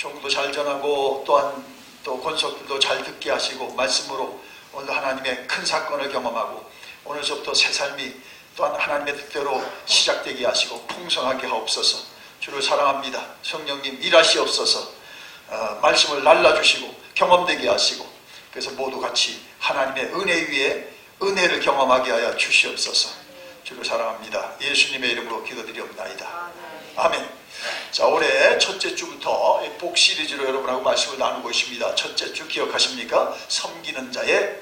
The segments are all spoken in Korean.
종도 잘 전하고 또한 또 권속들도 잘 듣게 하시고 말씀으로 오늘 하나님의 큰 사건을 경험하고 오늘서부터 새 삶이 또한 하나님의 뜻대로 시작되게 하시고 풍성하게 하옵소서. 주를 사랑합니다. 성령님 일하시옵소서. 말씀을 날라주시고 경험되게 하시고 그래서 모두 같이 하나님의 은혜 위에 은혜를 경험하게 하여 주시옵소서. 주를 사랑합니다. 예수님의 이름으로 기도드리옵나이다. 아멘. 자, 올해 첫째 주부터 복 시리즈로 여러분하고 말씀을 나누고 있습니다. 첫째 주 기억하십니까? 섬기는 자의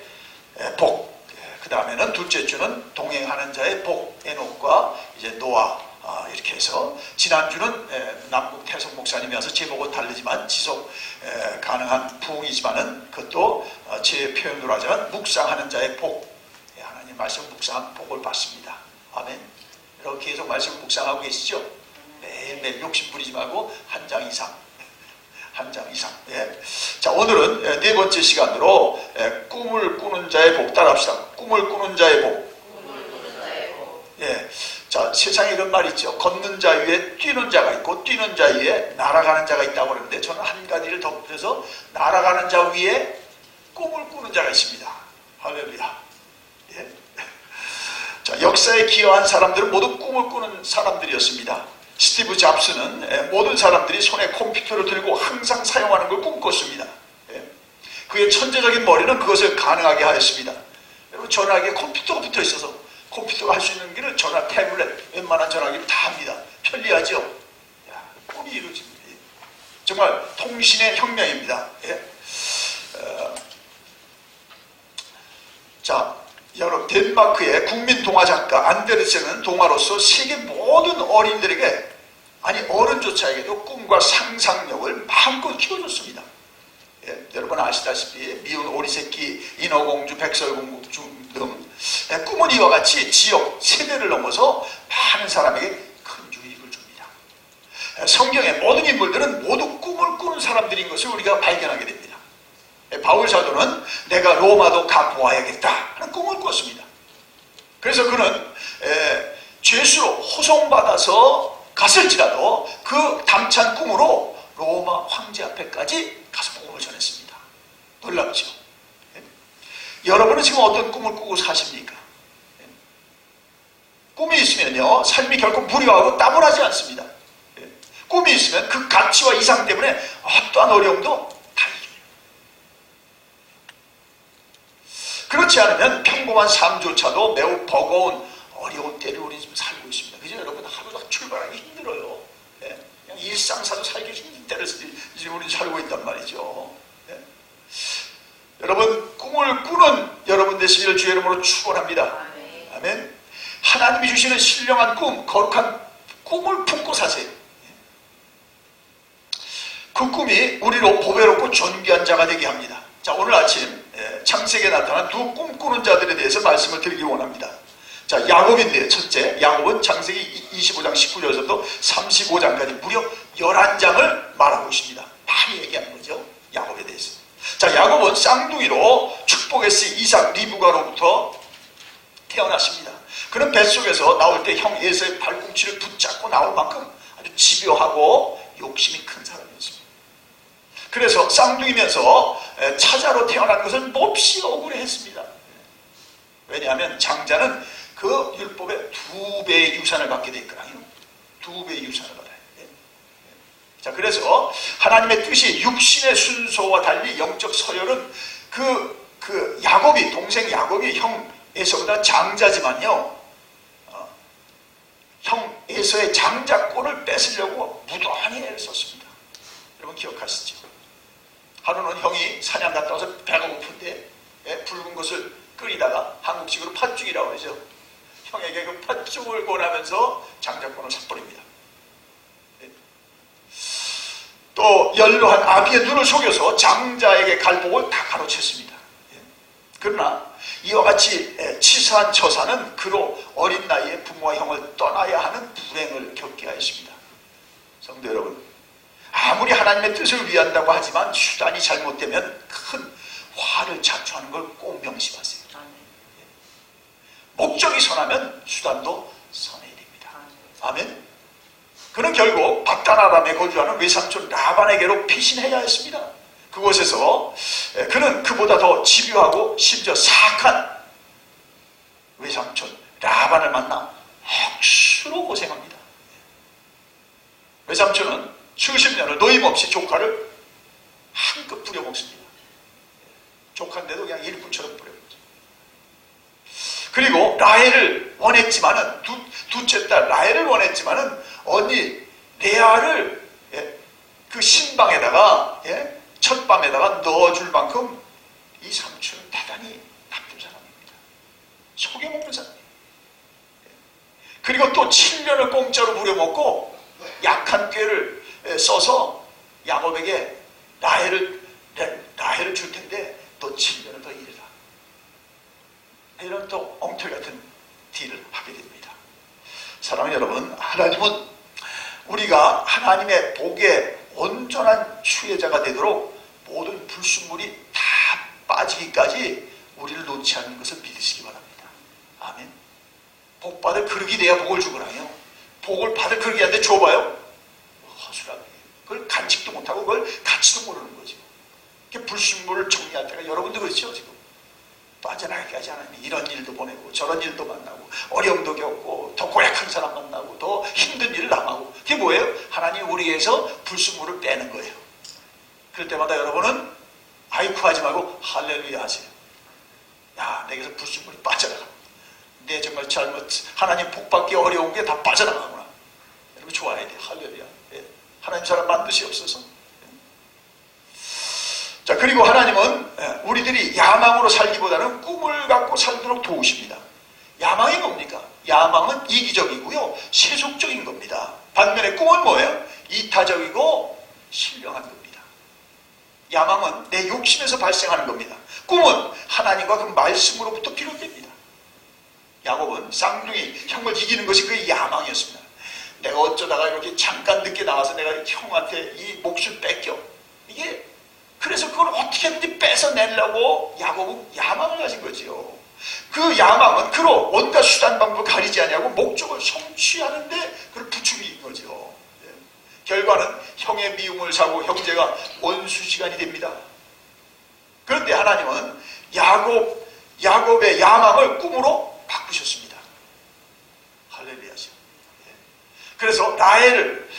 복. 그 다음에는 둘째 주는 동행하는 자의 복. 에녹과 이제 노아 이렇게 해서 지난주는 남국 태석 목사님이 와서 제목은 다르지만 지속 가능한 부흥이지만은 그것도 제 표현으로 하자면 묵상하는 자의 복. 하나님 말씀 묵상한 복을 받습니다. 아멘. 여러분 계속 말씀 묵상하고 계시죠? 매일매일 욕심 부리지 말고 한 장 이상. 한 장 이상. 예. 자, 오늘은 네 번째 시간으로 꿈을 꾸는 자의 복 따라합시다. 꿈을 꾸는 자의 복. 예. 자, 세상에 이런 말이 있죠. 걷는 자 위에 뛰는 자가 있고 뛰는 자 위에 날아가는 자가 있다고 그러는데 저는 한 가지를 덧붙여서 날아가는 자 위에 꿈을 꾸는 자가 있습니다. 할렐루야. 예. 자, 역사에 기여한 사람들은 모두 꿈을 꾸는 사람들이었습니다. 스티브 잡스는 모든 사람들이 손에 컴퓨터를 들고 항상 사용하는 걸 꿈꿨습니다. 그의 천재적인 머리는 그것을 가능하게 하였습니다. 여러분 전화기에 컴퓨터가 붙어 있어서 컴퓨터가 할 수 있는 길을 전화, 태블릿, 웬만한 전화기를 다 합니다. 편리하죠? 야, 꿈이 이루어집니다. 정말 통신의 혁명입니다. 자, 여러분 덴마크의 국민 동화 작가 안데르센은 동화로서 세계 모든 어린이들에게 아니 어른조차에게도 꿈과 상상력을 마음껏 키워줬습니다. 여러분 아시다시피 미운 오리새끼, 인어공주, 백설공주 등 꿈은 이와 같이 지역, 세대를 넘어서 많은 사람에게 큰 유익을 줍니다. 성경의 모든 인물들은 모두 꿈을 꾸는 사람들인 것을 우리가 발견하게 됩니다. 바울 사도는 내가 로마도 가보아야겠다 하는 꿈을 꿨습니다. 그래서 그는 죄수로 호송받아서 갔을지라도 그 담찬 꿈으로 로마 황제 앞에까지 가서 복음을 전했습니다. 놀랍죠? 여러분은 지금 어떤 꿈을 꾸고 사십니까? 꿈이 있으면요 삶이 결코 무료하고 따분하지 않습니다. 꿈이 있으면 그 가치와 이상 때문에 어떠한 어려움도 다 이깁니다. 그렇지 않으면 평범한 삶조차도 매우 버거운 어려운 때를 우리 지금 살고 있습니다. 그죠? 여러분 하루가 출발하기 힘들어요. 그냥 일상사도 살기 힘든 때를 지금 우리 살고 있단 말이죠. 여러분 꿈을 꾸는 여러분 되시기를 주의 이름으로 축원합니다. 아멘. 하나님이 주시는 신령한 꿈, 거룩한 꿈을 품고 사세요. 그 꿈이 우리로 보배롭고 존귀한 자가 되게 합니다. 자, 오늘 아침 창세기에 나타난 두 꿈꾸는 자들에 대해서 말씀을 드리기 원합니다. 자, 야곱인데요. 첫째, 야곱은 창세기 25장 19절에서부터 35장까지 무려 11장을 말하고 있습니다. 많이 얘기하는 거죠. 야곱에 대해서. 자, 야곱은 쌍둥이로 축복의 씨 이삭 리브가로부터 태어났습니다. 그는 뱃속에서 나올 때 형 에서의 발꿈치를 붙잡고 나올 만큼 아주 집요하고 욕심이 큰 사람이었습니다. 그래서 쌍둥이면서 차자로 태어난 것을 몹시 억울해했습니다. 왜냐하면 장자는 그 율법의 2배의 유산을 받게 돼 있거든요. 2배의 유산을 받아요. 자, 그래서 하나님의 뜻이 육신의 순서와 달리 영적 서열은 그 야곱이, 동생 야곱이 형 에서보다 장자지만요, 형 에서의 장자권을 뺏으려고 무던히 애를 썼습니다. 여러분 기억하시죠? 하루는 형이 사냥 갔다 와서 배가 고픈데 붉은 것을 끓이다가 한국식으로 팥죽이라고 그러죠. 형에게 그 팥죽을 권하면서 장자권을 삭버립니다. 또 연로한 아비의 눈을 속여서 장자에게 갈복을 다 가로챘습니다. 그러나 이와 같이 치사한 처사는 그로 어린 나이에 부모와 형을 떠나야 하는 불행을 겪게 하였습니다. 성도 여러분, 아무리 하나님의 뜻을 위한다고 하지만 수단이 잘못되면 큰 화를 자초하는 걸 꼭 명심하세요. 목적이 선하면 수단도 선해야 됩니다. 아멘. 그는 결국 밧단 아람에 거주하는 외삼촌 라반에게로 피신해야 했습니다. 그곳에서 그는 그보다 더 집요하고 심지어 사악한 외삼촌 라반을 만나 억수로 고생합니다. 외삼촌은 수십 년을 노임없이 조카를 한껏 부려먹습니다. 조카인데도 그냥 일꾼처럼 부려먹죠. 그리고 라헬을 원했지만은 둘째 딸 라헬을 원했지만은 언니 레아를 그 신방에다가 첫밤에다가 넣어줄 만큼 이 삼촌은 대단히 나쁜 사람입니다. 속여먹는 사람이에요. 그리고 또 7년을 공짜로 부려먹고 약한 꾀를 써서 야곱에게 라헬을 줄 텐데 너 7년을 더 일해라. 이런 또 엉터리 같은 딜을 하게 됩니다. 사랑하는 여러분, 하나님은 우리가 하나님의 복에 온전한 수혜자가 되도록 모든 불순물이 다 빠지기까지 우리를 놓지 않는 것을 믿으시기 바랍니다. 아멘. 복 받을 그릇이 돼야 복을 주거라요. 복을 받을 그릇이한테 줘봐요. 허술하게. 그걸 간직도 못하고 그걸 갖지도 모르는 거죠. 불순물을 정리할 때가 여러분도 그렇죠. 지금 빠져나가게 하지 않으면 이런 일도 보내고 저런 일도 만나고 어려움도 겪고 더 고약한 사람 만나고 더 힘든 일을 당하고 그게 뭐예요? 하나님 우리에게서 불순물을 빼는 거예요. 그럴 때마다 여러분은 아이쿠 하지 말고 할렐루야 하세요. 야, 내게서 불순물이 빠져나가. 내 정말 잘못 하나님 복받기 어려운 게 다 빠져나가구나. 여러분 좋아야 돼. 할렐루야. 하나님 사람 만드시옵소서. 자, 그리고 하나님은 우리들이 야망으로 살기보다는 꿈을 갖고 살도록 도우십니다. 야망이 뭡니까? 야망은 이기적이고요, 세속적인 겁니다. 반면에 꿈은 뭐예요? 이타적이고 신령한 겁니다. 야망은 내 욕심에서 발생하는 겁니다. 꿈은 하나님과 그 말씀으로부터 비롯됩니다. 야곱은 쌍둥이 형을 이기는 것이 그의 야망이었습니다. 내가 어쩌다가 이렇게 잠깐 늦게 나와서 내가 형한테 이 몫을 뺏겨. 이게 그래서 그걸 어떻게든지 뺏어내려고 야곱은 야망을 가진 거지요. 그 야망은 그로 온갖 수단 방법을 가리지 않냐고 목적을 성취하는데 그걸 부추긴 거죠. 결과는 형의 미움을 사고 형제가 원수시간이 됩니다. 그런데 하나님은 야곱의 야망을 꿈으로 바꾸셨습니다. 할렐루야죠. 그래서 라헬을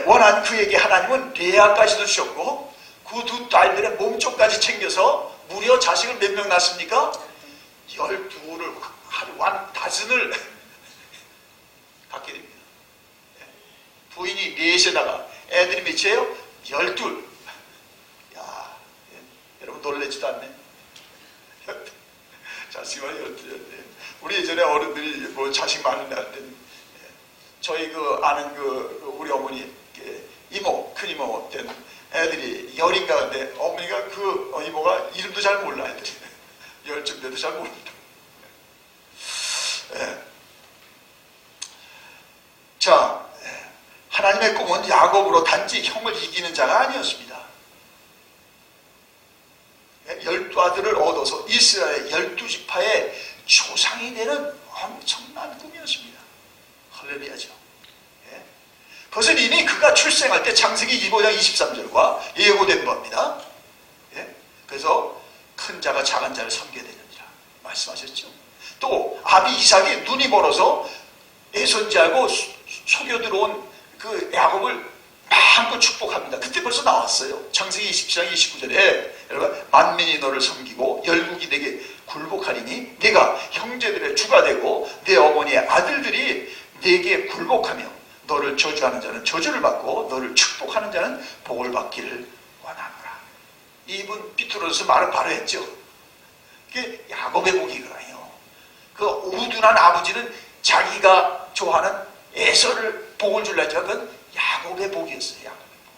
원한 그에게 하나님은 레아까지도 주셨고 그 두 딸들의 몸쪽까지 챙겨서 무려 자식을 몇 명 낳습니까? 12를 하루 한 다슨을 갖게 됩니다. 부인이 넷에다가 애들이 몇이에요? 12. 야, 여러분 놀라지도 않네. 자식만 12. 우리 예전에 어른들이 뭐 자식 많은 날때 저희 그 아는 그 우리 어머니 이모, 큰 이모 된 애들이 10인가 근데 어머니가 그 이모가 이름도 잘 몰라 애들이 10쯤 돼도 잘 모른다. 자, 하나님의 꿈은 야곱으로 단지 형을 이기는 자가 아니었습니다. 12아들을 얻어서 이스라엘 12지파의 조상이 되는 엄청난 꿈이었습니다. 할렐루야죠. 그것은 이미 그가 출생할 때 창세기 25장 23절과 예고된 겁니다. 그래서 큰 자가 작은 자를 섬기게 되느니라 말씀하셨죠. 또 아비 이삭이 눈이 멀어서 애손지하고 속여 들어온 그 야곱을 마음껏 축복합니다. 그때 벌써 나왔어요. 창세기 27장 29절에 여러분 만민이 너를 섬기고 열국이 내게 굴복하리니 네가 형제들의 주가 되고 내 어머니의 아들들이 내게 굴복하며 너를 저주하는 자는 저주를 받고 너를 축복하는 자는 복을 받기를 원하노라. 이분 비틀어서 말을 바로 했죠. 그게 야곱의 복이거든요. 그 우둔한 아버지는 자기가 좋아하는 에서를 복을 줄라 했지만 그건 야곱의 복이었어요. 야곱의 복.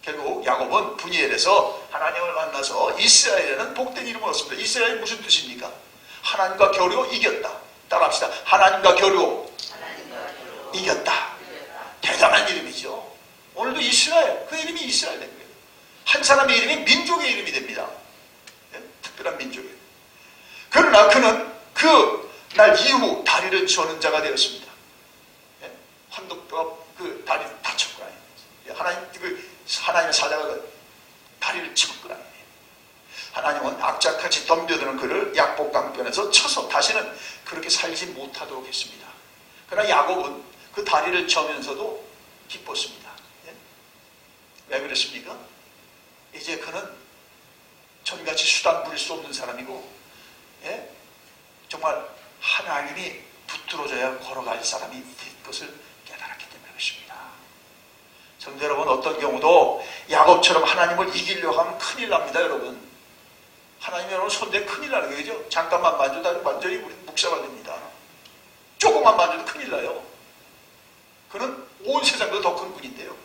결국 야곱은 분이엘에서 하나님을 만나서 이스라엘에는 복된 이름을 얻습니다. 이스라엘이 무슨 뜻입니까? 하나님과 겨루어 이겼다. 따라합시다. 하나님과 겨루어 이겼다. 대단한 이름이죠. 오늘도 이스라엘, 그 이름이 이스라엘 된 거예요. 한 사람의 이름이 민족의 이름이 됩니다. 특별한 민족이에요. 그러나 그는 그 날 이후 다리를 저는 자가 되었습니다. 환독뼈가 그 다리를 다 쳤구나. 하나님의 사자가 다리를 쳤구나. 하나님은 악착같이 덤벼드는 그를 약복강변에서 쳐서 다시는 그렇게 살지 못하도록 했습니다. 그러나 야곱은 그 다리를 쳐면서도 기뻤습니다. 예? 왜 그랬습니까? 이제 그는 전같이 수단 부릴 수 없는 사람이고, 예? 정말 하나님이 붙들어줘야 걸어갈 사람이 될 것을 깨달았기 때문에 그렇습니다. 성도 여러분, 어떤 경우도 야곱처럼 하나님을 이기려고 하면 큰일 납니다. 여러분, 하나님이 여러분 손대 큰일 나는 거죠. 잠깐만 만져도 완전히 우리 묵사가 됩니다. 조금만 만져도 큰일 나요. 그는 온 세상보다 더 큰 분인데요.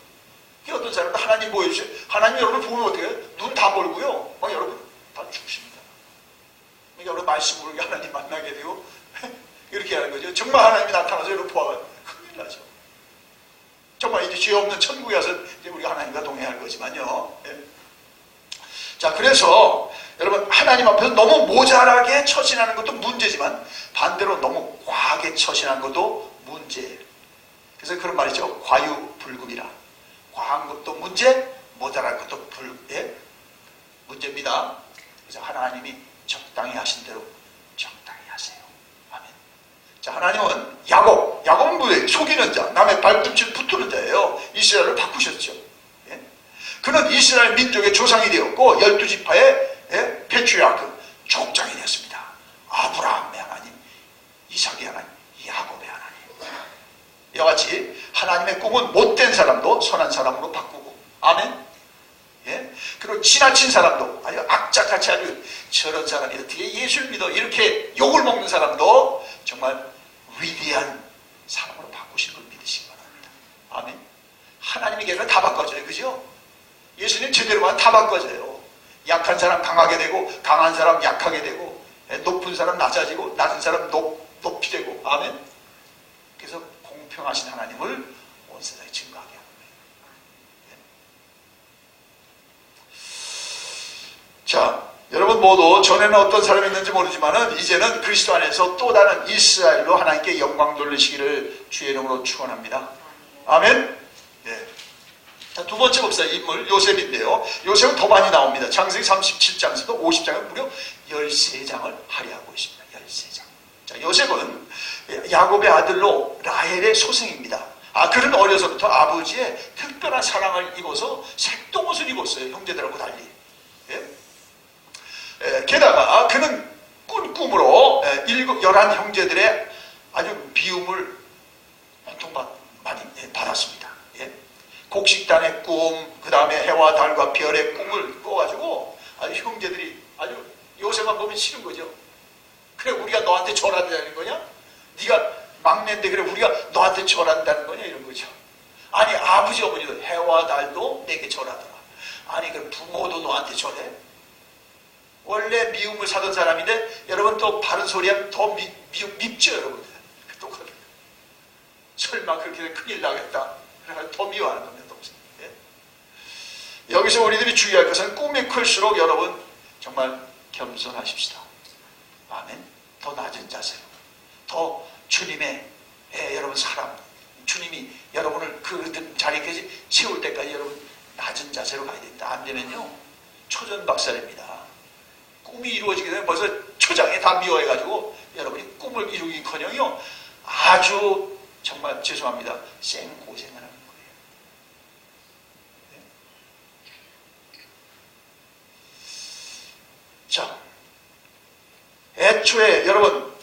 어떤 사람은 하나님 보여주세요. 하나님 여러분 보면 어떻게 해요? 눈 다 멀고요. 여러분 다 죽습니다. 그러니까 여러분 말씀으로 하나님 만나게 되고 이렇게 하는 거죠. 정말 하나님이 나타나서 여러분 보아요. 큰일 나죠. 정말 이제 죄 없는 천국에 가서 이제 우리가 하나님과 동행할 거지만요. 예. 자, 그래서 여러분 하나님 앞에서 너무 모자라게 처신하는 것도 문제지만 반대로 너무 과하게 처신하는 것도 문제예요. 그래서 그런 말이죠. 과유불급이라. 과한 것도 문제, 모자랄 것도 문제입니다. 그래서 하나님이 적당히 하신 대로 적당히 하세요. 아멘. 자, 하나님은 야곱은 뭐예요? 속이는 자, 남의 발꿈치를 붙드는 자예요. 이스라엘을 바꾸셨죠. 예? 그는 이스라엘 민족의 조상이 되었고 12지파의 패트리아크 족장이 되었습니다. 아브라함의 하나님, 이삭의 하나님, 야곱의 하나님. 이와 같이 하나님의 꿈은 못된 사람도 선한 사람으로 바꾸고, 아멘. 예? 그리고 지나친 사람도 아주 악착같이 아주 저런 사람이 어떻게 예수를 믿어 이렇게 욕을 먹는 사람도 정말 위대한 사람으로 바꾸신 걸 믿으시기 바랍니다. 아멘. 하나님의 계획은 다 바꿔줘요. 그죠? 예수님 제대로만 다 바꿔줘요. 약한 사람 강하게 되고 강한 사람 약하게 되고 높은 사람 낮아지고 낮은 사람 높이 되고, 아멘. 그래서 공평하신 하나님을 온 세상에 증거하게 하는 거예요. 자, 여러분 모두 전에는 어떤 사람이 있는지 모르지만은 이제는 그리스도 안에서 또 다른 이스라엘로 하나님께 영광 돌리시기를 주의 이름으로 축원합니다. 아멘. 예. 자, 두 번째 목사 인물 요셉인데요. 요셉은 더 많이 나옵니다. 창세기 37장에서도 50장에 무려 13장을 할애하고 있습니다. 13장. 자, 요셉은 야곱의 아들로 라헬의 소생입니다. 그는 어려서부터 아버지의 특별한 사랑을 입어서 색동옷을 입었어요. 형제들하고 달리. 예? 게다가 그는 꿈으로 11 형제들의 아주 미움을 온통 많이 받았습니다. 예? 곡식단의 꿈, 그 다음에 해와 달과 별의 꿈을 꿔가지고 아주 형제들이 아주 요셉만 보면 싫은 거죠. 그래, 우리가 너한테 절한다는 거냐? 네가 막내인데 그래 우리가 너한테 절한다는 거냐? 이런 거죠. 아니, 아버지 어머니도 해와 달도 내게 절하더라. 아니, 그 부모도 너한테 절해? 원래 미움을 사던 사람인데 여러분 또 바른 소리하면 더 밉죠, 여러분. 똑같아요. 설마 그렇게 되면 큰일 나겠다. 그래서 더 미워하는 겁니다, 동생. 예? 여기서 우리들이 주의할 것은 꿈이 클수록 여러분 정말 겸손하십시다. 아멘. 더 낮은 자세로, 더 주님의 여러분 사랑, 주님이 여러분을 그 자리까지 채울 때까지 여러분 낮은 자세로 가야 됩니다. 안 되면요 초전박살입니다. 꿈이 이루어지게 되면 벌써 초장에 다 미워해가지고 여러분이 꿈을 이루기커녕요 아주 정말 죄송합니다, 생고생을 하는 거예요. 네. 자, 애초에 여러분,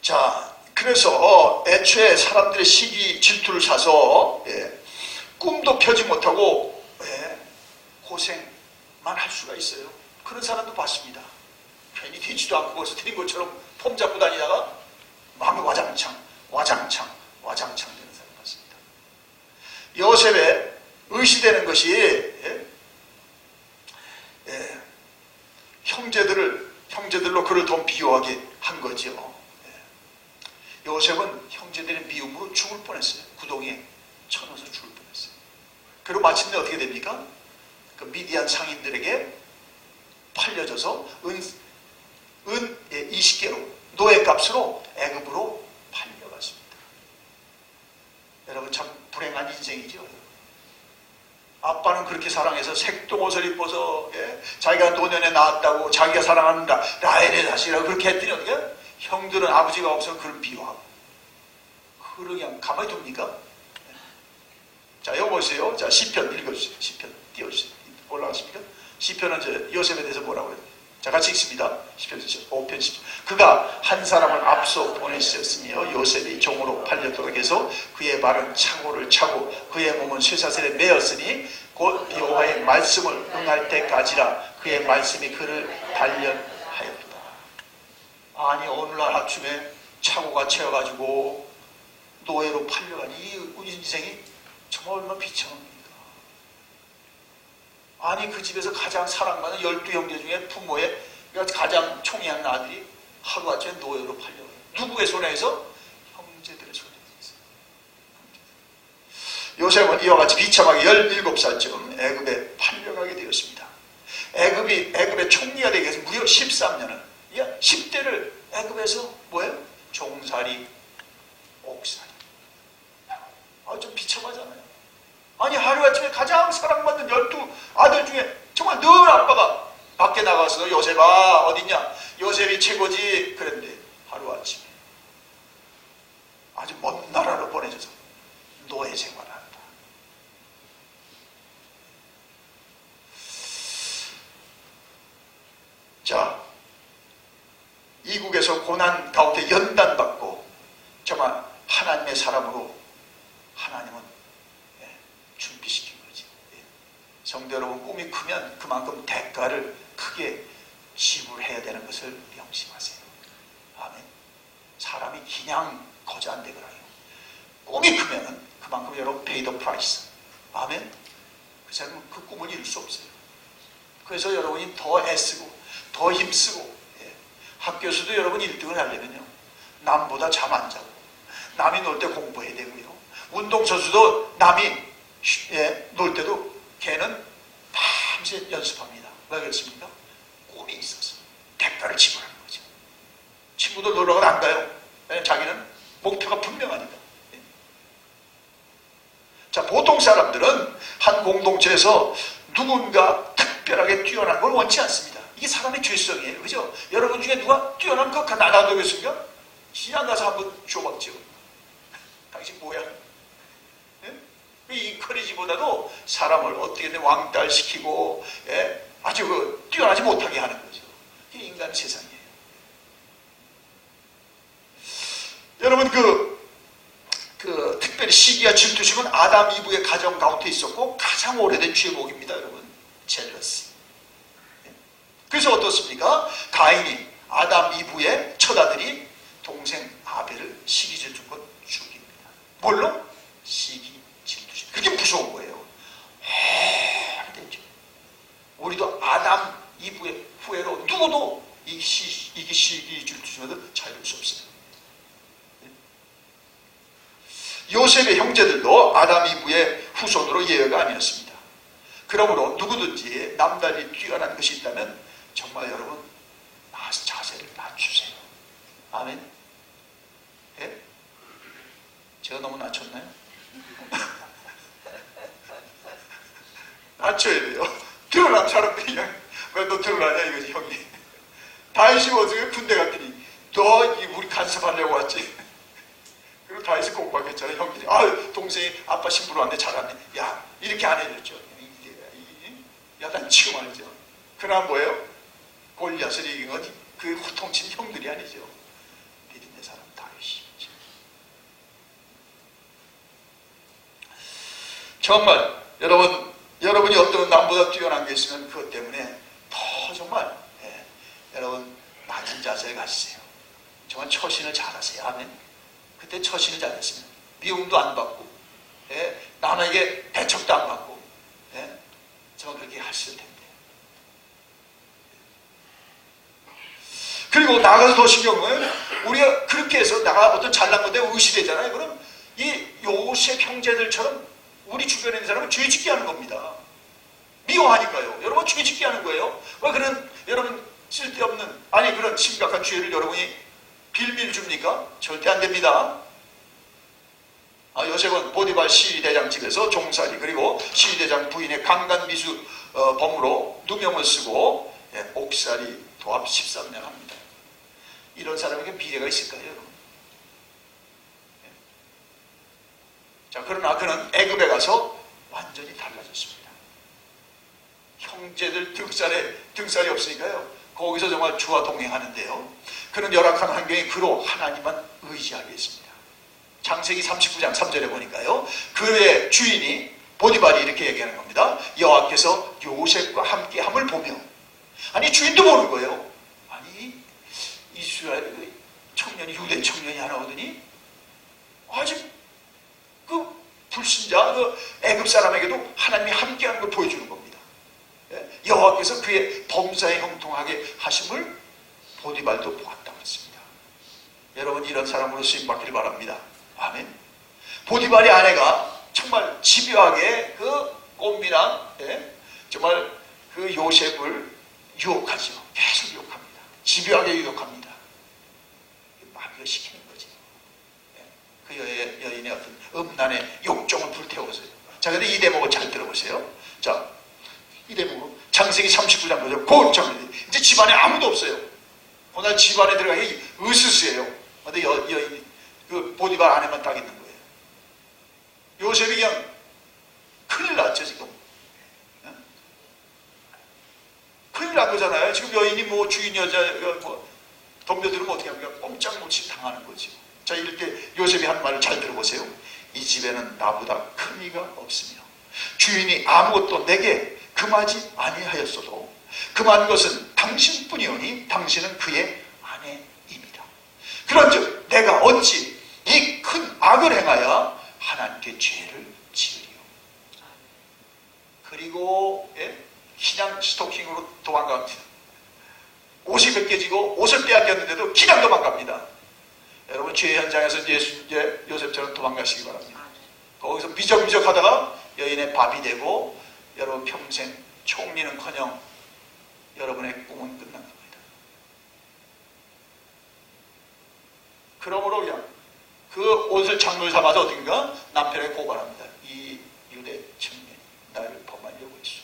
자, 그래서 애초에 사람들의 시기 질투를 사서 꿈도 펴지 못하고 고생만 할 수가 있어요. 그런 사람도 봤습니다. 괜히 되지도 않고 거기서 드린 것처럼 폼 잡고 다니다가 마음이 와장창 되는 사람 봤습니다. 요셉의 의시되는 것이 형제들로 그를 더 비교하게 한 거죠. 요셉은 형제들의 미움으로 죽을 뻔했어요. 구덩이에 쳐넣어서 죽을 뻔했어요. 그리고 마침내 어떻게 됩니까? 그 미디안 상인들에게 팔려져서 은 20개로 노예값으로 애굽으로 팔려갔습니다. 여러분 참 불행한 인생이죠. 아빠는 그렇게 사랑해서 색동옷을 입고서 자기가 노년에 낳았다고 자기가 사랑하는 라헬의 자식이라고 그렇게 했더니 어떻게 형들은 아버지가 없어서 그를 미워하고 그냥 가만히 둡니까? 자, 여기 보세요. 자, 시편 읽어주세요. 시편 띄워주세요. 올라가십니까? 시편은 이제 요셉에 대해서 뭐라고 해요? 자, 같이 읽습니다. 시편 5편 10편. 그가 한 사람을 앞서 보내셨으며 요셉이 종으로 팔렸도록 해서 그의 발은 창호를 차고 그의 몸은 쇠사슬에 매었으니 곧 여호와의 말씀을 응할 때까지라 그의 말씀이 그를 단련하였다. 아니 어느 날 아침에 차고가 채워가지고 노예로 팔려간 이 인생이 정말 얼마나 비참합니까? 아니 그 집에서 가장 사랑받는 12형제 중에 부모의 가장 총애한 아들이 하루아침에 노예로 팔려가요. 누구의 손에서? 형제들의 손에서. 요셉은 이와 같이 비참하게 17살쯤 애굽에 팔려가게 되었습니다. 애굽의 총리가 되기 위해서 무려 13년을 10대를 애굽에서 뭐예요? 종살이, 옥살이. 좀 비참하잖아요. 아니 하루아침에 가장 사랑받는 12아들 중에 정말 늘 아빠가 밖에 나가서 요셉아 어딨냐? 요셉이 최고지. 그랬는데 하루아침에 아주 먼 나라로 보내져서 노예 생활을 한다. 자, 이국에서 고난 가운데 연단받고 정말 하나님의 사람으로 하나님은 준비시킨 거지. 성도 여러분, 꿈이 크면 그만큼 대가를 크게 지불해야 되는 것을 명심하세요. 아멘. 사람이 그냥 거저 안 되거라요. 꿈이 크면 그만큼 여러분 pay the price. 아멘. 그 사람은 그 꿈을 이룰 수 없어요. 그래서 여러분이 더 애쓰고 더 힘쓰고 학교에서도 여러분 1등을 하려면요 남보다 잠 안 자고 남이 놀 때 공부해야 되고요. 운동선수도 남이 놀 때도 걔는 밤새 연습합니다. 왜 그렇습니까? 꿈이 있어서 대가를 지불하는 거죠. 친구들 놀러 가면 안 가요. 왜냐면 자기는 목표가 분명하니까. 자, 보통 사람들은 한 공동체에서 누군가 특별하게 뛰어난 걸 원치 않습니다. 이게 사람의 죄성이에요. 그죠? 여러분 중에 누가 뛰어난 거 나가도 되겠습니까? 시장 가서 한번 줘봤죠. 당신 뭐야? 이 커리지보다도 사람을 어떻게든 왕따시키고 아주 뛰어나지 못하게 하는 거죠. 이게 인간 세상이에요. 여러분 특별히 시기와 질투심은 아담 이브의 가정 가운데 있었고 가장 오래된 죄목입니다. 여러분 젤러시. 그래서 어떻습니까? 가인이 아담 이브의 첫아들이 동생 아벨을 시기 질투껏 죽입니다. 뭘로? 시기 질투심. 그게 무서운 거예요. 안 되죠. 우리도 아담 이브의 후예로 누구도 이 시기 질투심에서 자유로울 수 없어요. 요셉의 형제들도 아담 이브의 후손으로 예외가 아니었습니다. 그러므로 누구든지 남달리 뛰어난 것이 있다면 정말 여러분 자세를 낮추세요. 아멘. 예? 제가 너무 낮췄나요? 낮춰야 돼요. 드러난 사람들이 왜 너 드러나냐 이거지 형이. 다윗이 어떻게 군대 갔더니 너 우리 간섭하려고 왔지. 그리고 다윗이 공부하겠잖아. 형들이 동생이 아빠 신부로 왔네 잘하네. 야 이렇게 안 해줬죠. 야단치고 말이죠. 그러나 뭐예요? 골리앗을 이긴 건 그 호통친 형들이 아니죠. 믿음의 사람 다윗이죠. 정말 여러분이 어떤 남보다 뛰어난 게 있으면 그것 때문에 더 정말 여러분 낮은 자세를 가지세요. 정말 처신을 잘하세요. 아멘. 그때 처신을 잘했으면 미움도 안 받고 남에게 대척도 안 받고 정말 그렇게 하실 텐데. 그리고 나가서 더 신경은 거예요. 우리가 그렇게 해서 나가 어떤 잘난 건데 의시되잖아요. 그럼 이 요셉 형제들처럼 우리 주변에 있는 사람은 죄짓게 하는 겁니다. 미워하니까요. 여러분 죄짓게 하는 거예요. 왜 그런 여러분 쓸데없는 그런 심각한 죄를 여러분이 빌밀 줍니까? 절대 안 됩니다. 요셉은 보디발 시위대장 집에서 종살이, 그리고 시위대장 부인의 강간미수 범으로 누명을 쓰고 옥살이 도합 13년 합니다. 이런 사람에게 미래가 있을까요, 여러분? 자, 그러나 그는 애굽에 가서 완전히 달라졌습니다. 형제들 등살이 없으니까요, 거기서 정말 주와 동행하는데요, 그는 열악한 환경에 그로 하나님만 의지하게 했습니다. 창세기 39장 3절에 보니까요, 그의 주인이 보디발이 이렇게 얘기하는 겁니다. 여호와께서 요셉과 함께함을 보며, 아니 주인도 모르는 거예요. 아니 이스라엘 청년이, 유대 청년이 하나 오더니 아직 그 불신자 그 애굽 사람에게도 하나님이 함께하는 걸 보여주는 겁니다. 여호와께서 그의 범사에 형통하게 하심을 보디발도 보았다고 했습니다. 여러분, 이런 사람으로 쓰임받기를 바랍니다. 아멘. 보디발의 아내가 정말 집요하게 그 꽃미남, 정말 그 요셉을 유혹하죠. 계속 유혹합니다. 집요하게 유혹합니다. 마비가 시키는 거죠. 그 여인의 어떤 음란의 욕정을 불태워서요. 자, 근데 이 대목을 잘 들어보세요. 자, 이 대목으로 창세기 39장 보죠. 고울장. 이제 집안에 아무도 없어요. 오늘 집안에 들어가기 으스스해요. 근데 여인이 그 보디발 안에만 딱 있는 거예요. 요셉이 그냥 큰일 났죠, 지금. 큰일 난 거잖아요. 지금 여인이 뭐 주인 여자가 뭐 덤벼들면 어떻게 합니까? 꼼짝없이 당하는 거죠. 자, 이럴 때 요셉이 한 말을 잘 들어보세요. 이 집에는 나보다 큰 이가 없으며 주인이 아무것도 내게 금하지 아니하였어도 금한 것은 당신뿐이오니 당신은 그의 아내입니다. 그런즉 내가 어찌 이 큰 악을 행하여 하나님께 죄를 지으리요. 그리고 그냥 스토킹으로 도망갑니다. 옷이 벗겨지고 옷을 빼앗겼는데도 그냥 도망갑니다. 여러분, 죄 현장에서 이제 요셉처럼 도망가시기 바랍니다. 거기서 미적미적 하다가 여인의 밥이 되고 여러분 평생 총리는커녕 여러분의 꿈은 끝난 겁니다. 그러므로 그냥 그 옷을 장물 삼아서 어딘가 남편에게 고발합니다. 이 유대 청년이 나를 범하려고 했어.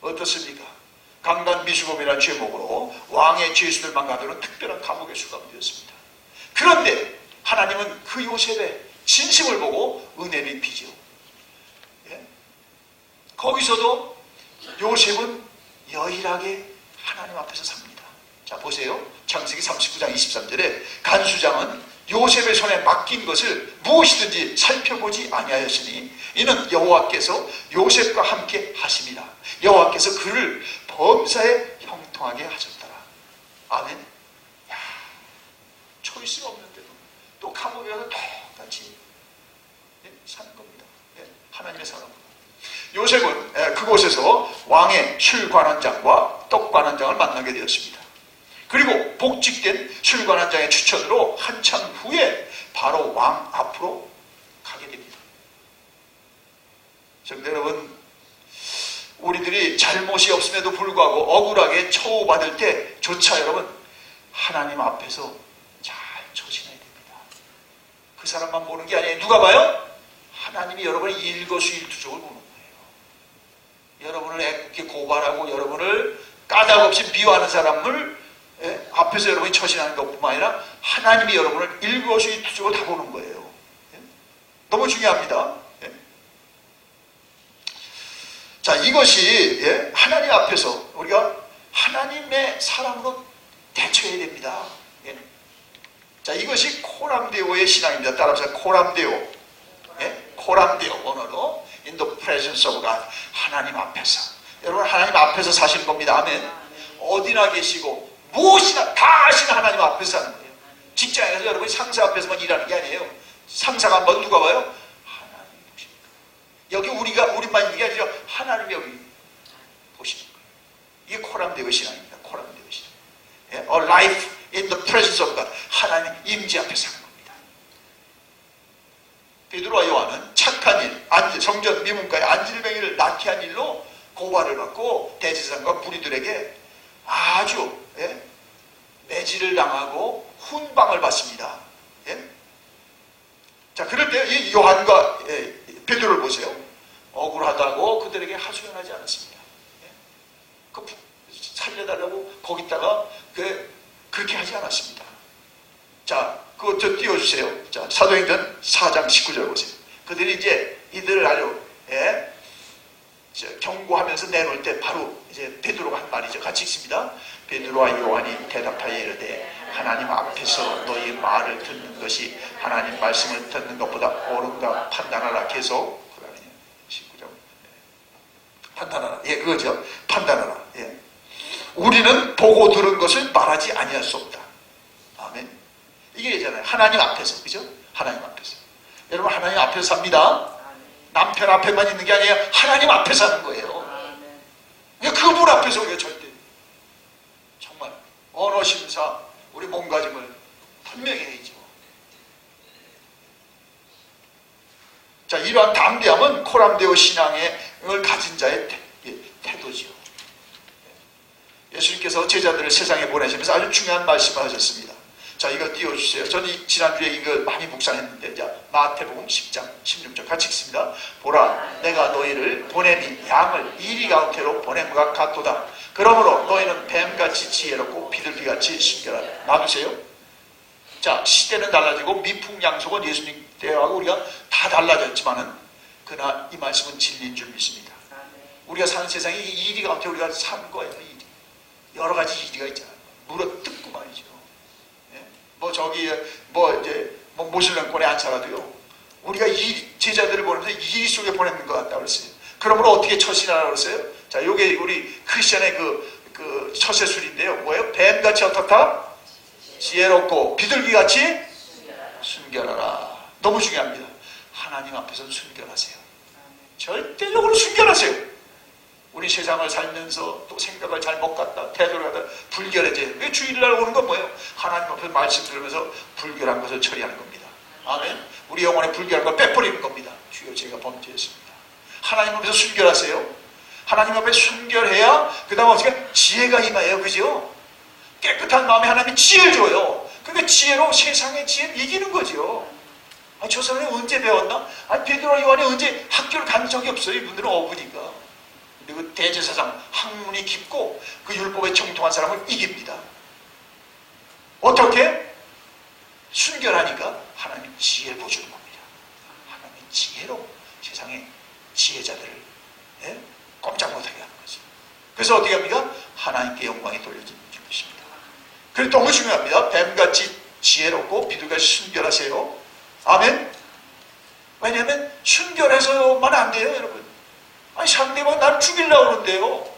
어떻습니까? 강간 미수범이라는 제목으로 왕의 죄수들만 가두는 특별한 감옥에 수감되었습니다. 그런데 하나님은 그 요셉의 진심을 보고 은혜를 입히죠. 거기서도 요셉은 여일하게 하나님 앞에서 삽니다. 자, 보세요. 창세기 39장 23절에 간수장은 요셉의 손에 맡긴 것을 무엇이든지 살펴보지 아니하였으니 이는 여호와께서 요셉과 함께 하심이라. 여호와께서 그를 범사에 형통하게 하셨더라. 아멘. 야, 초이스가 없는데도 또 감옥에 가서 똑같이 사는 겁니다. 하나님의 사람으로. 요셉은 그곳에서 왕의 술관원장과 떡관원장을 만나게 되었습니다. 그리고 복직된 술관원장의 추천으로 한참 후에 바로 왕 앞으로 가게 됩니다. 성도 여러분, 우리들이 잘못이 없음에도 불구하고 억울하게 처우받을 때조차 여러분 하나님 앞에서 잘 처신해야 됩니다. 그 사람만 보는 게 아니에요. 누가 봐요? 하나님이 여러분의 일거수일투족을 보는 거예요. 여러분을 애꿎게 고발하고 여러분을 까닭없이 미워하는 사람을 앞에서 여러분이 처신하는 것뿐만 아니라 하나님이 여러분을 일거수일투족을 다 보는 거예요. 너무 중요합니다. 자, 이것이 하나님 앞에서 우리가 하나님의 사랑으로 대처해야 됩니다. 자, 이것이 코람데오의 신앙입니다. 따라서 코람데오, 코람데오 원어로 in the presence of God, 하나님 앞에서. 여러분, 하나님 앞에서 사시는 겁니다. 아멘. 어디나 계시고 무엇이나 다 하시는 하나님 앞에서 사는 거예요. 직장에서 여러분이 상사 앞에서만 일하는 게 아니에요. 상사가 한번 누가 봐요? 하나님이 보십니다. 여기 우리만 있는 게 아니라 하나님이 여기 보시는 거예요. 이게 코람데오의 신앙입니다. 코람데오의 신앙. A life in the presence of God. 하나님 임재 앞에 사는 겁니다. 베드로와 요한은 착한 일, 성전 미문가의 안질뱅이를 낳게 한 일로 고발을 받고 대제사장과 무리들에게 아주 매질을 당하고 훈방을 받습니다. 자, 그럴 때 이 요한과 베드로를 보세요. 억울하다고 그들에게 하소연하지 않았습니다. 그 살려달라고 거기다가 그렇게 하지 않았습니다. 자, 그거 저 띄워주세요. 자, 사도행전 4장 19절 보세요. 그들이 이제 이들을 하려고 경고하면서 내놓을 때 바로 이제 베드로가 한 말이죠. 같이 읽습니다. 베드로와 요한이 대답하여 이르되 하나님 앞에서 너희 말을 듣는 것이 하나님 말씀을 듣는 것보다 옳은가 판단하라. 계속 19절 판단하라. 예, 그거죠. 판단하라. 예. 우리는 보고 들은 것을 말하지 아니할 수 없다. 아멘. 이게 있잖아요. 하나님 앞에서, 그죠? 하나님 앞에서. 여러분, 하나님 앞에서 삽니다. 남편 앞에만 있는 게 아니에요. 하나님 앞에 사는 거예요. 그러니까 그분 앞에서 우리가 절대 정말 언어 심사, 우리 몸가짐을 분명히 해야죠. 자, 이러한 담대함은 코람데오 신앙을 가진 자의 태도죠. 예수님께서 제자들을 세상에 보내시면서 아주 중요한 말씀을 하셨습니다. 자, 이거 띄워주세요. 저는 지난주에 이거 많이 묵상했는데, 자, 마태복음 10장 16절 같이 읽습니다. 보라, 내가 너희를 보내니 양을 이리 가운데로 보냄과 같도다. 그러므로 너희는 뱀같이 지혜롭고 비둘기같이 순결하라. 놔두세요. 자, 시대는 달라지고 미풍양속은 예수님 때하고 우리가 다 달라졌지만은 그러나 이 말씀은 진리인 줄 믿습니다. 우리가 사는 세상에 이 일이 가운데 우리가 사는 거예요. 일이. 여러 가지 일이가 있잖아요. 물어뜯고 말이죠. 모슬렘권에 안 살아도요. 우리가 이 제자들을 보내면서 이 속에 보내는 것 같다 그랬어요. 그러므로 어떻게 처신하라고 그랬어요? 자, 요게 우리 크리스천의 그 처세술인데요. 뭐예요? 뱀같이 어떻다? 지혜롭고 비둘기같이 순결하라. 너무 중요합니다. 하나님 앞에서는 순결하세요. 절대적으로 순결하세요. 우리 세상을 살면서 또 생각을 잘못 갖다 태도를 갖다 불결해져요. 왜 주일날 오는 건 뭐예요? 하나님 앞에 말씀 들으면서 불결한 것을 처리하는 겁니다. 아멘. 우리 영혼에 불결한 걸 빼버리는 겁니다. 주여, 제가 범죄했습니다. 하나님 앞에서 순결하세요. 하나님 앞에 순결해야 그 다음 어떻게 지혜가 임해요. 그죠? 깨끗한 마음에 하나님이 지혜를 줘요. 그러니까 지혜로 세상의 지혜를 이기는 거죠. 아니, 저 사람이 언제 배웠나? 아니, 베드로와 요한이 언제 학교를 간 적이 없어요. 이분들은 어부니까. 그리고 대제사장 학문이 깊고 그 율법에 정통한 사람을 이깁니다. 어떻게? 순결하니까 하나님 지혜 보여주는 겁니다. 하나님 지혜로 세상의 지혜자들을 꼼짝 못하게 하는 거죠. 그래서 어떻게 합니까? 하나님께 영광이 돌려지는 줄 믿습니다. 그래서 너무 중요합니다. 뱀같이 지혜롭고 비둘기같이 순결하세요. 아멘. 왜냐하면 순결해서만 안 돼요, 여러분. 아니, 상대방 나를 죽이려고 그러는데요.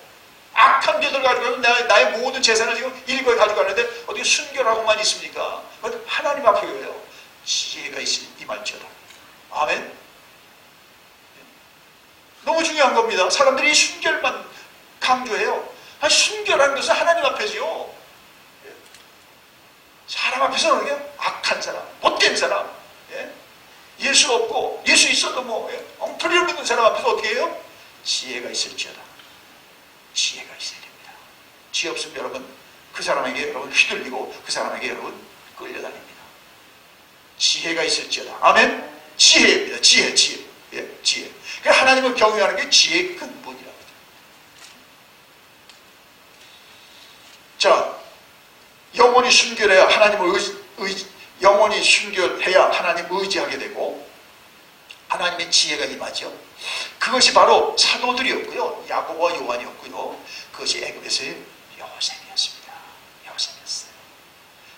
악한 죄들 가지고 나의 모든 재산을 지금 일거에 가져가는데 어떻게 순결하고만 있습니까? 하나님 앞에 그래요. 지혜가 임할지어다. 아멘. 너무 중요한 겁니다. 사람들이 순결만 강조해요. 아니, 순결한 것은 하나님 앞에지요. 사람 앞에서는 그냥 악한 사람, 못된 사람, 예수 없고 예수 있어도 엉터리를 믿는 사람 앞에서 어떻게 해요? 지혜가 있을지어다. 지혜가 있어야 됩니다. 지혜 없으면 여러분 그 사람에게 여러분 휘둘리고 그 사람에게 여러분 끌려다닙니다. 지혜가 있을지어다. 아멘. 지혜입니다. 지혜. 지혜. 그러니까 하나님을 경외하는 게 지혜의 근본이라고. 자, 영원히 순결해야 하나님을 영원히 순결해야 하나님을 의지하게 되고 하나님의 지혜가 임하죠. 그것이 바로 사도들이었고요. 야고보와 요한이었고요. 그것이 애굽에서의 요셉이었습니다. 요셉이었어요.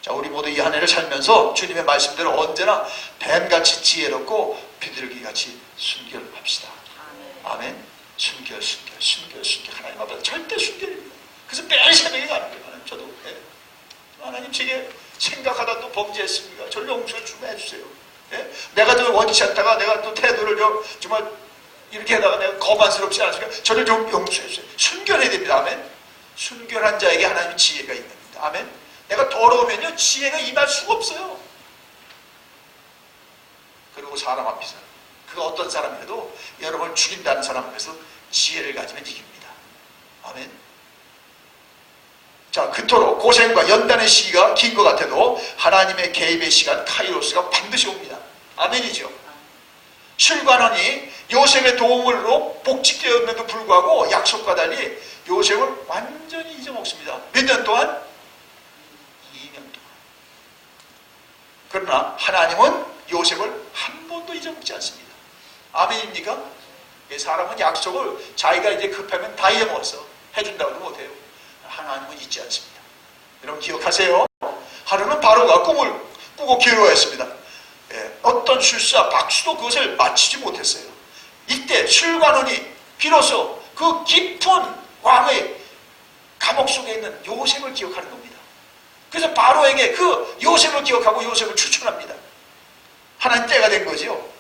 자, 우리 모두 이 한 해를 살면서 주님의 말씀대로 언제나 뱀같이 지혜롭고 비둘기같이 순결합시다. 아멘. 순결. 하나님 앞에 절대 순결입니다. 그래서 매일 새벽에 가는 거예요. 하나님, 저도 하나님 제게 생각하다 또 범죄했습니다. 저를 용서 좀 해주세요. 내가 또 원치 않다가 내가 또 태도를 정말 이렇게 하다가 내가 거만스럽지 않습니까? 저를 좀 용서해주세요. 순결해야 됩니다. 아멘. 순결한 자에게 하나님의 지혜가 있는 겁니다. 아멘. 내가 더러우면요 지혜가 임할 수가 없어요. 그리고 사람 앞에서 그 어떤 사람이라도 여러분을 죽인다는 사람 앞에서 지혜를 가지면 이깁니다. 아멘. 자, 그토록 고생과 연단의 시기가 긴 것 같아도 하나님의 개입의 시간 카이로스가 반드시 옵니다. 아멘이죠. 술관원이 요셉의 도움으로 복직되었는데도 불구하고 약속과 달리 요셉을 완전히 잊어먹습니다. 몇 년 동안? 2년 동안. 그러나 하나님은 요셉을 한 번도 잊어먹지 않습니다. 아멘입니까? 사람은 약속을 자기가 이제 급하면 다 잊어먹었어. 해준다고도 못해요. 하나님은 잊지 않습니다. 여러분 기억하세요. 하루는 바로가 꿈을 꾸고 괴로워했습니다. 어떤 술사 박수도 그것을 마치지 못했어요. 이때 술관원이 비로소 그 깊은 왕의 감옥 속에 있는 요셉을 기억하는 겁니다. 그래서 바로에게 그 요셉을 기억하고 요셉을 추천합니다. 하나님 때가 된 거죠.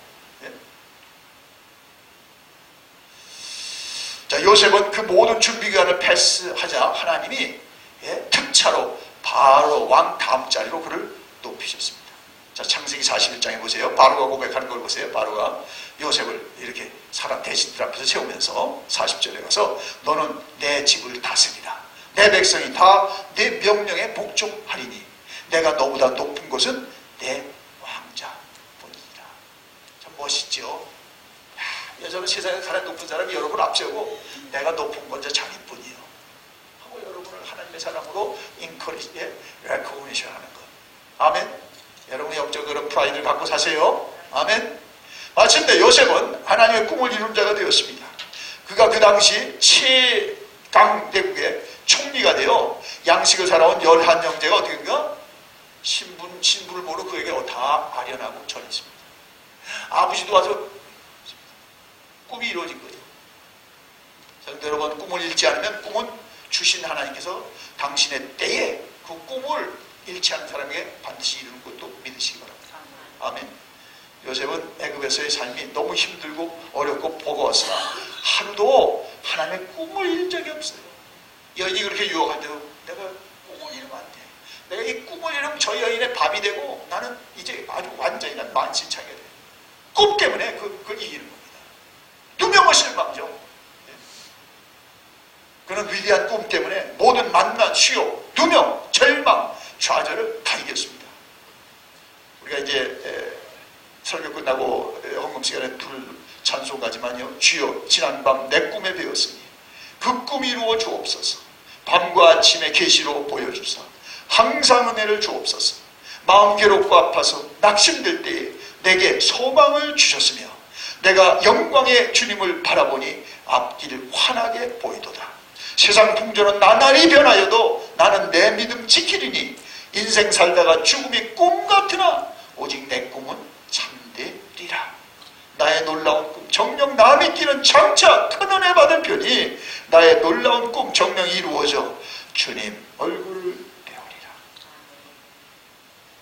자, 요셉은 그 모든 준비기간을 패스하자 하나님이 특차로 바로 왕 다음 자리로 그를 높이셨습니다. 자, 창세기 41장에 보세요. 바로가 고백하는 걸 보세요. 바로가 요셉을 이렇게 사람 대신들 앞에서 세우면서 40절에 가서 너는 내 집을 다스리라. 내 백성이 다 내 명령에 복종하리니 내가 너보다 높은 곳은 내 왕자뿐이라. 참 멋있죠. 여자는 세상에 가장 높은 사람이 여러분 앞세우고 내가 높은 건 자기뿐이요 하고 여러분을 하나님의 사람으로 인커리지에 레코그니션 하는 것. 아멘. 여러분의 영적으로 프라이드를 갖고 사세요. 아멘. 마침내 요셉은 하나님의 꿈을 이룬 자가 되었습니다. 그가 그 당시 최강대국의 총리가 되어 양식을 살아온 11형제가 어떻게인가 신분을 모르고 그에게 다 아련하고 전했습니다. 아버지도 와서 꿈이 이루어진 거예요. 성도 여러분, 꿈을 잃지 않으면 꿈은 주신 하나님께서 당신의 때에 그 꿈을 잃지 않은 사람에게 반드시 이루는 것도 믿으시기 바랍니다. 아멘. 요셉은 애굽에서의 삶이 너무 힘들고 어렵고 버거웠으나 하루도 하나님의 꿈을 잃은 적이 없어요. 여인이 그렇게 유혹한데도 내가 꿈을 잃으면 안 돼. 내가 이 꿈을 잃으면 저 여인의 밥이 되고 나는 이제 아주 완전히 만신창이 돼. 꿈 때문에 그걸 이기는 겁니다. 누명을 실망죠. 그런 위대한 꿈 때문에 모든 만난, 수욕, 누명, 절망, 좌절을 다 이겼습니다. 우리가 이제 설교 끝나고 헌금 시간에 둘 찬송 가지만요. 주여 지난밤 내 꿈에 배웠으니 그 꿈이 이루어 주옵소서. 밤과 아침에 계시로 보여주사 항상 은혜를 주옵소서. 마음 괴롭고 아파서 낙심될 때에 내게 소망을 주셨으며 내가 영광의 주님을 바라보니 앞길 환하게 보이도다. 세상 풍조는 나날이 변하여도 나는 내 믿음 지키리니 인생 살다가 죽음이 꿈 같으나 오직 내 꿈은 참되리라. 나의 놀라운 꿈 정녕 남이 끼는 장차 큰 은혜 받을 편이 나의 놀라운 꿈 정녕 이루어져 주님 얼굴을 배우리라.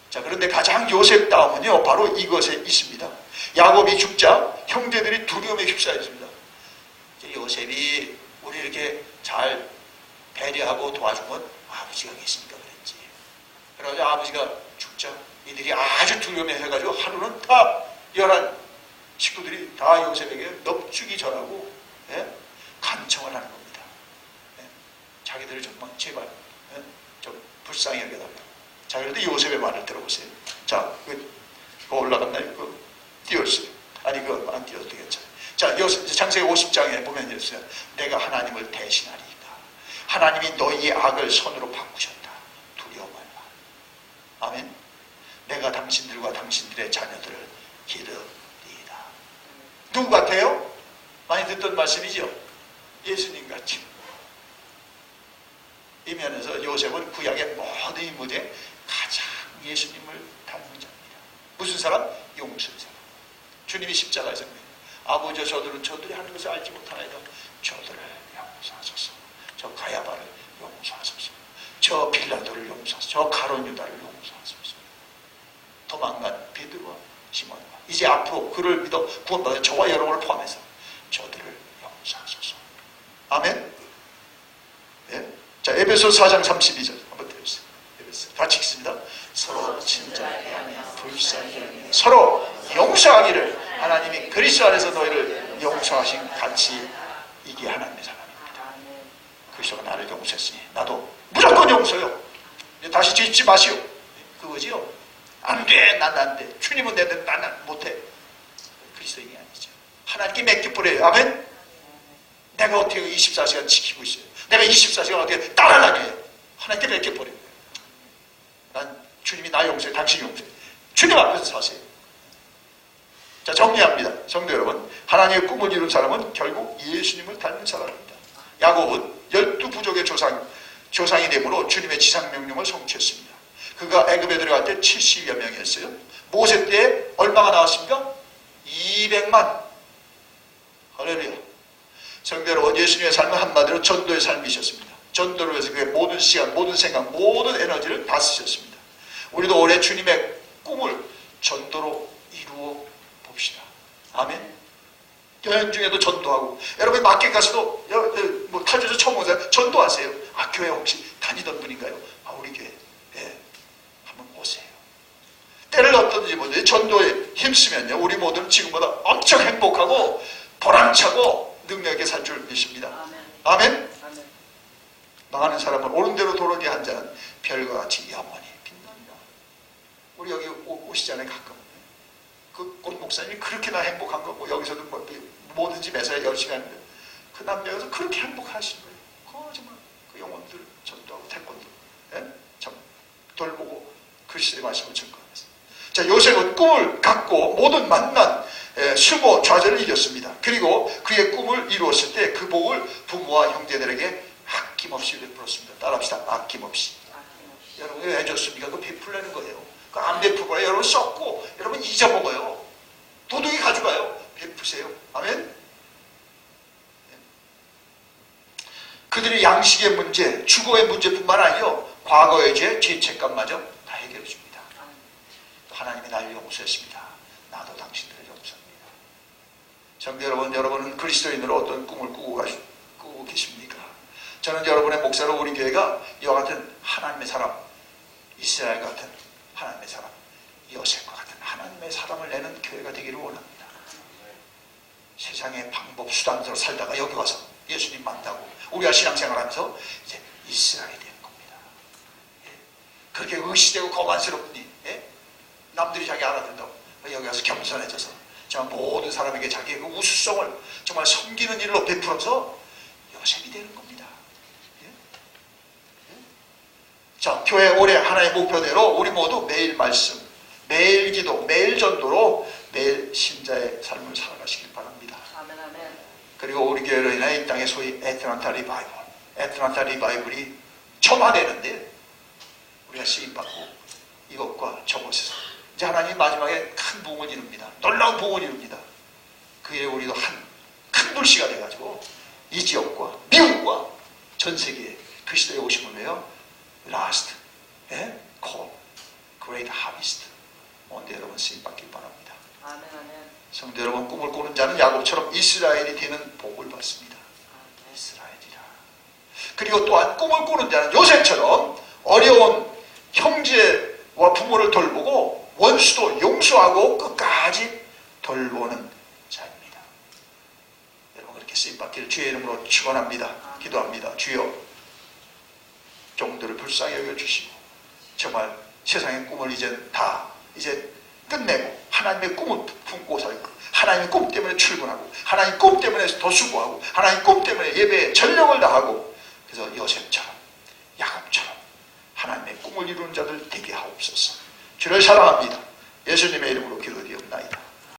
자, 그런데 가장 요셉다움은요 바로 이것에 있습니다. 야곱이 죽자 형제들이 두려움에 휩싸였습니다. 요셉이 우리 이렇게 잘 배려하고 도와주면 아버지가 계시니까 그랬지. 그래가지고 아버지가 죽자 이들이 아주 두려움에 해가지고 하루는 다 11 식구들이 다 요셉에게 넙죽이 전하고 간청을 하는 겁니다. 자기들을 정말 제발 좀 불쌍히 여겨달라. 자, 그런데 요셉의 말을 들어보세요. 자, 그거 올라갔나요? 띄웠어요. 아니, 그거 안 띄워도 되겠죠. 자, 창세기 50장에 보면 이랬어요. 내가 하나님을 대신하리이다. 하나님이 너희의 악을 선으로 바꾸셨다. 두려워 말라. 아멘. 내가 당신들과 당신들의 자녀들을 기르리이다. 누구 같아요? 많이 듣던 말씀이죠. 예수님 같이. 이 면에서 요셉은 구약의 모든 인물에 가장 예수님을 닮은 자입니다. 무슨 사람? 용서의 사람. 주님이 십자가에서 아버지 저들이 하는 것을 알지 못하나이다. 저들을 용서하소서. 저 가야바를 용서하소서. 저 빌라도를 용서하소서. 저 가룟 유다를 용서하소서. 도망간 베드로와 시몬과 이제 앞으로 그를 믿어 구원받은 저와 여러분을 포함해서 저들을 용서하소서. 아멘. 네? 자, 에베소 4장 32절 한번 들어주세요. 에베소 같이 읽습니다. 서로 친절하게 하며 불쌍히 여기며 서로 용서하기를 하나님이 그리스도 안에서 너희를 용서하신 같이 이게 하나님의 사람입니다. 그리스도가 나를 용서했으니 나도 무조건 용서요. 다시 짓지 마시오. 그거지요. 안 돼, 난 안 돼. 주님은 내든 난 못해. 그리스도인이 아니죠. 하나님께 맡겨버려요. 아멘? 내가 어떻게 24시간 지키고 있어요? 내가 24시간 어떻게 따라다녀요? 하나님께 맡겨버려요. 난 주님이 나 용서해, 당신 용서해. 주님 앞에서 사세요. 자, 정리합니다. 성도 여러분, 하나님의 꿈을 이룬 사람은 결국 예수님을 닮은 사람입니다. 야곱은 12부족의 조상이 되므로 주님의 지상명령을 성취했습니다. 그가 애굽에 들어갈 때 70여 명이었어요. 모세 때 얼마가 나왔습니까? 200만. 할렐루야. 성도 여러분, 예수님의 삶은 한마디로 전도의 삶이셨습니다. 전도를 위해서 그의 모든 시간, 모든 생각, 모든 에너지를 다 쓰셨습니다. 우리도 올해 주님의 꿈을 전도로 이루어 봅시다. 아멘. 여행 중에도 전도하고, 여러분 마켓 가서도 뭐 탈주에서 처음 온 사람 전도하세요. 아, 교회 혹시 다니던 분인가요? 아, 우리 교회. 예, 한번 오세요. 때를 어떤지 모르겠는데 전도에 힘쓰면요, 우리 모두는 지금보다 엄청 행복하고 보람차고 능력있게 살 줄 믿습니다. 아멘. 아멘. 망하는 사람은 오른 대로 도르게 한 자는 별과 같이 영원히 빛난다. 우리 여기 오시잖아요, 가끔. 그 꽃 목사님이 그렇게나 행복한 거, 뭐 여기서도 뭐든지 매사에 열심히 하는데, 그 남녀에서 그렇게 행복하신 거예요. 그 정말 그 영혼들 전도하고 태권도, 예? 참 돌보고 그리스도의 말씀을 증거하면서. 자, 요셉은 꿈을 갖고 모든 만난 수모 좌절을 이겼습니다. 그리고 그의 꿈을 이루었을 때 그 복을 부모와 형제들에게 아낌없이 베풀었습니다. 따라합시다. 아낌없이. 여러분 왜 해줬습니까? 그 베풀려는 거예요. 그 안 베풀어요. 여러분 썩고 여러분 잊어먹어요. 도둑이 가져가요. 베푸세요. 아멘. 그들의 양식의 문제, 주거의 문제뿐만 아니요, 과거의 죄, 죄책감마저 다 해결해 줍니다. 하나님이 날 용서했습니다. 나도 당신들을 용서합니다. 성도 여러분, 여러분은 그리스도인으로 어떤 꿈을 꾸고 계십니까? 저는 여러분의 목사로 우리 교회가 이와 같은 하나님의 사람, 이스라엘 같은 하나님의 사람, 요셉과 같은 하나님의 사람을 내는 교회가 되기를 원합니다. 세상의 방법, 수단으로 살다가 여기 와서 예수님 만나고 우리가 신앙생활하면서 이제 이스라엘이 되는 겁니다. 예. 그렇게 의시되고 거만스럽니, 예? 남들이 자기 알아듣는다고 여기 와서 겸손해져서 정말 모든 사람에게 자기의 그 우수성을 정말 섬기는 일로 베풀어서 요셉이 되는 겁니다. 예? 예? 자, 교회 올해 하나의 목표대로 우리 모두 매일 말씀, 매일 기도, 매일 전도로 매일 신자의 삶을 살아가시길 바랍니다. 아멘, 아멘. 그리고 우리 교회로 인해 이 땅에 소위 애틀란타 리바이벌이 점화되는데 우리가 쓰임받고 이것과 저것에서 이제 하나님이 마지막에 큰 부흥을 이룹니다. 놀라운 부흥을 이룹니다. 그에 우리도 큰 불씨가 돼가지고 이 지역과 미국과 전 세계에 그리스도의 오심을 위하여 라스트, 콜, 그레이트 하비스트 온데 여러분 쓰임받길 바랍니다. 아멘, 아멘. 성도 여러분, 꿈을 꾸는 자는 야곱처럼 이스라엘이 되는 복을 받습니다. 이스라엘이라. 그리고 또한 꿈을 꾸는 자는 요셉처럼 어려운 형제와 부모를 돌보고 원수도 용서하고 끝까지 돌보는 자입니다. 여러분 그렇게 쓰임받기를 주의 이름으로 축원합니다. 기도합니다. 주여, 종들을 불쌍히 여겨주시고 정말 세상의 꿈을 이제 끝내고 하나님의 꿈을 품고 살고 하나님의 꿈 때문에 출근하고 하나님의 꿈 때문에 더 수고하고 하나님의 꿈 때문에 예배에 전력을 다하고 그래서 요셉처럼 야곱처럼 하나님의 꿈을 이루는 자들 되게 하옵소서. 주를 사랑합니다. 예수님의 이름으로 기도드립니다.